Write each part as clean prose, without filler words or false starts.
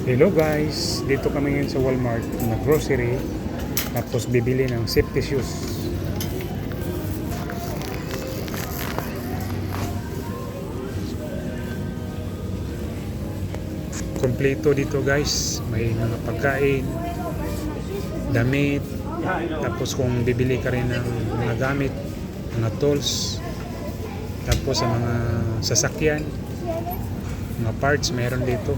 Hello guys, dito kami ngayon sa Walmart na grocery, tapos bibili ng safety shoes. Kompleto dito guys, may mga pagkain, damit, tapos kung bibili ka rin ng mga gamit, mga tools, tapos sa mga sasakyan, mga parts meron dito.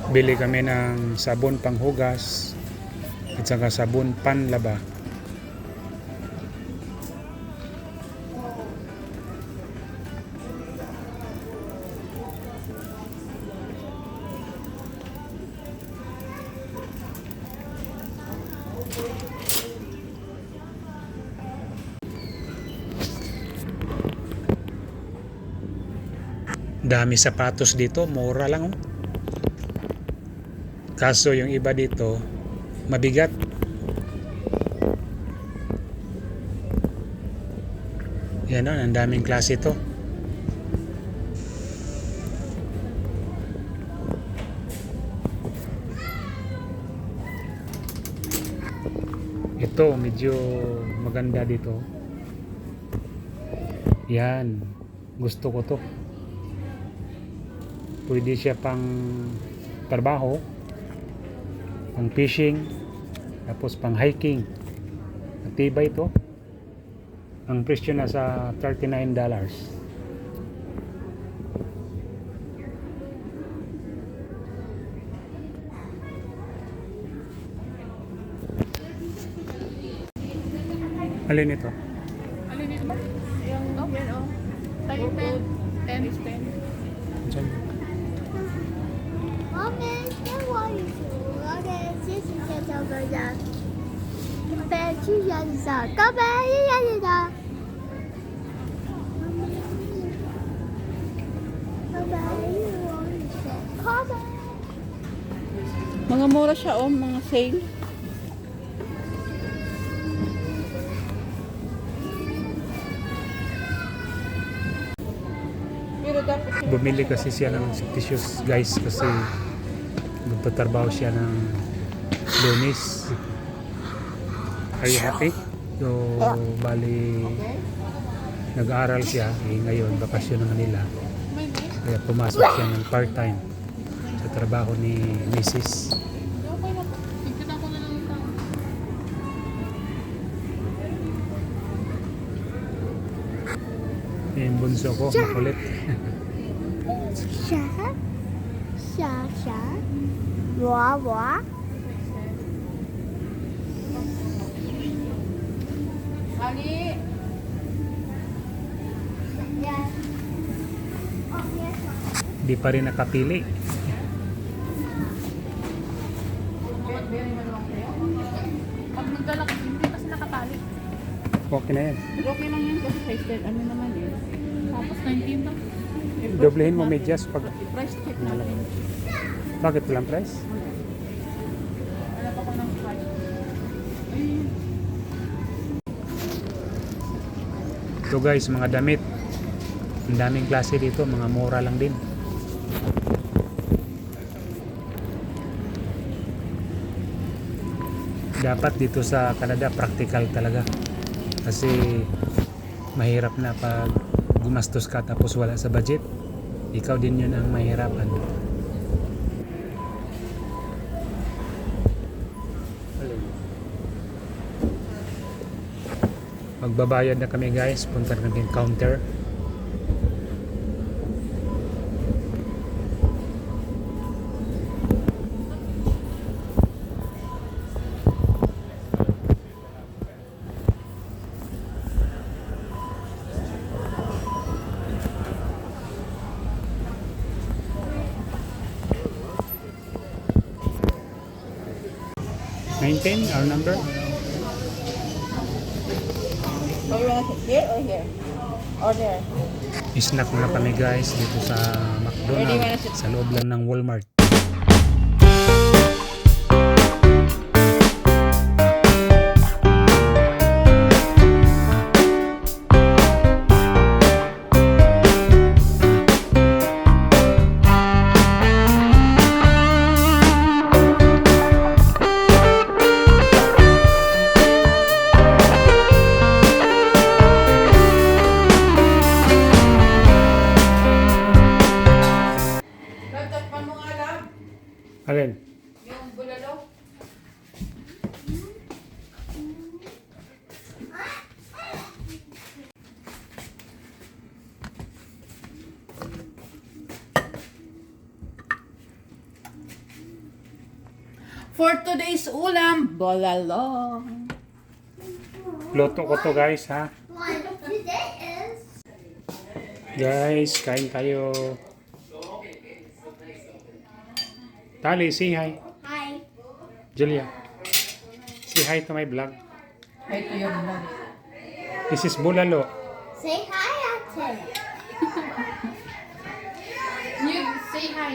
Bili kami ng sabon panghugas at saka sabon panlaba. Dami sapatos dito, mura lang oh. Kaso yung iba dito mabigat. Yan o, ang daming klase to. Ito medyo maganda dito. Yan, gusto ko to. Pwede siya pang trabaho, pang fishing, tapos pang hiking. Matibay ito. Ang presyo na sa $39. Alin ito? Alin ito ba? Yung yan o. Tayo 10. 10. Diyan. Mommy, then what is it? Okay, this is just over there. Come back to your side. Come back to your side. Come back to your side. Come back. Mga mura siya o, mga sale. Pero dapat Bumili kasi siya ng safety shoes guys kasi magtatrabaho siya ng Lunes. Are you happy? So, bali nag-aaral siya ngayon, bakasyon na nila. Kaya pumasok siya ng part-time sa trabaho ni Mrs. okay na. Tignan ako na lang ito. Yung bunso ko, makulit. Sha, sha, sha. Wa, wa. Ali! Yes. Oh, yes. Di pa rin nakapili. Pag nagdala ka, hindi kasi nakatali. Okay na yan. Okay lang yan kasi price tag. Ano naman yun? Tapos 19 lang. Doblehin mo medyas pag... Price check natin. Bakit walang price? Wala pa ko ng price. Ay, So guys, mga damit. Ang daming klase dito, mga mura lang din. Dapat dito sa Canada practical talaga. Kasi mahirap na pag gumastos ka tapos wala sa budget. Ikaw din yun ang mahirapan. Magbabayad na kami guys, punta na kami counter. 19, our number. So you want it here or here? Or there? Snack muna kami guys dito sa McDonald's sa loob lang ng Walmart. Nagtakpan mo nga lang. Alin? Yung bulalo. For today's ulam, bulalo. Luto ko to guys ha. One today is Guys, kain tayo. Tali, say hi. hi. Julia. Say hi to my vlog. Ito yung vlog. This is Bulalo. Say hi, Ate. You say hi.